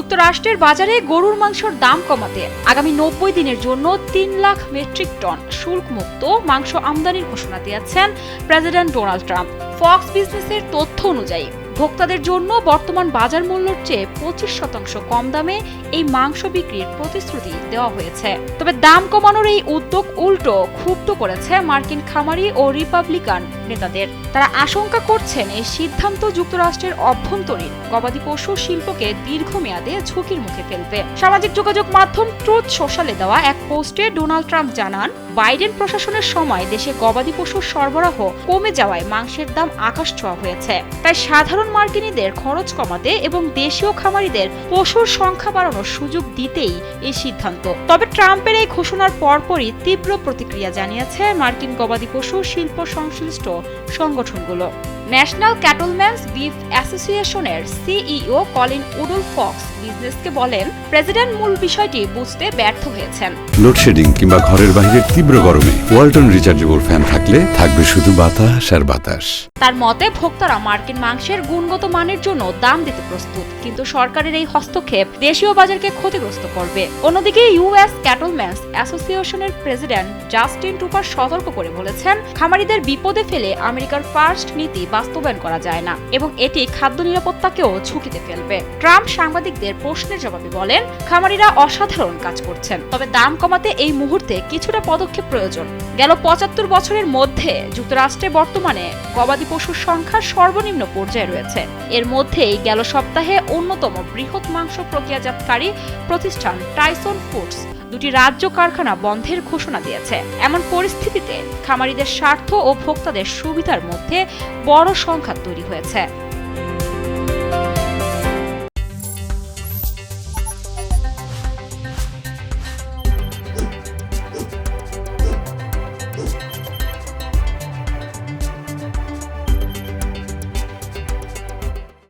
যুক্তরাষ্ট্রের বাজারে গরুর মাংসের দাম কমাতে আগামী 90 দিনের জন্য 3 লাখ মেট্রিক টন শুল্কমুক্ত মাংস আমদানির ঘোষণা দিয়েছেন প্রেসিডেন্ট ডোনাল্ড ট্রাম্প। ফক্স বিজনেসের তথ্য অনুযায়ী ভোক্তাদের জন্য বর্তমান বাজার মূল্যের চেয়ে 25% কম দামে এই মাংস বিক্রির প্রতিশ্রুতি দেওয়া হয়েছে। তবে দাম কমানোর এই উদ্যোগ উল্টো ক্ষুব্ধ করেছে মার্কিন খামারি ও রিপাবলিকান নেতাদের। তারা আশঙ্কা করছেন এই সিদ্ধান্ত যুক্তরাষ্ট্রের অভ্যন্তরীণ গবাদি পশু শিল্পকে দীর্ঘমেয়াদে ঝুঁকির মুখে ফেলবে। সামাজিক যোগাযোগ মাধ্যম ট্রুথ সোশ্যালে দেওয়া এক পোস্টে ডোনাল্ড ট্রাম্প জানান, বাইডেন প্রশাসনের সময় দেশে গবাদি পশুর সরবরাহ কমে যাওয়ায় মাংসের দাম আকাশ ছোঁয়া হয়েছে। তাই সাধারণ মার্কিনীদের খরচ কমাতে এবং দেশীয় খামারিদের পশুর সংখ্যা বাড়ানোর সুযোগ দিতেই এই সিদ্ধান্ত। তবে ট্রাম্পের এই ঘোষণার পরপরই তীব্র প্রতিক্রিয়া জানিয়েছে মার্কিন গবাদি পশু শিল্প সংশ্লিষ্ট সংগঠনগুলো। ন্যাশনাল ক্যাটলম্যানস বিফ অ্যাসোসিয়েশনের সিইও কলিন উডল ফক্স বিজনেসকে বলেন, প্রেসিডেন্ট মূল বিষয়টি বুঝতে ব্যর্থ হয়েছেন। লোডশেডিং কিংবা ঘরের বাইরের তীব্র গরমে ওয়ালটন রিচার্জেবল ফ্যান থাকলে থাকবে শুধু বাতাস আর বাতাস। তার মতে ভোক্তারা মার্কিন মাংসের গুণগত মানের জন্য দাম দিতে প্রস্তুত, কিন্তু সরকারের এই হস্তক্ষেপ দেশীয় বাজারকে ক্ষতিগ্রস্ত করবে। অন্যদিকে ইউএস ক্যাটলম্যানস অ্যাসোসিয়েশনের প্রেসিডেন্ট জাস্টিন টুপার সতর্ক করে বলেছেন, খামারিদের বিপদে ফেলে আমেরিকার ফার্স্ট নীতি বাস্তবায়ন করা যায় না এবং এটি খাদ্য নিরাপত্তাকেও ঝুঁকিতে ফেলবে। ট্রাম্প সাংবাদিকদের প্রশ্নের জবাবে বলেন, খামারিরা অসাধারণ কাজ করছেন, তবে দাম কমাতে এই মুহূর্তে কিছুটা পদক্ষেপ প্রয়োজন। গেল 75 বছরের মধ্যে যুক্তরাষ্ট্রে বর্তমানে গবাদি পশুর সংখ্যা সর্বনিম্ন পর্যায়ে রয়েছে। এর মধ্যেই গেল সপ্তাহে অন্যতম বৃহৎ মাংস প্রক্রিয়াজাতকারী প্রতিষ্ঠান টাইসন ফুডস দুটি রাজ্য কারখানা বন্ধের ঘোষণা দিয়েছে। এমন পরিস্থিতিতে খামারিদের স্বার্থ ও ভোক্তাদের সুবিধার মধ্যে বড় সংঘাত তৈরি হয়েছে।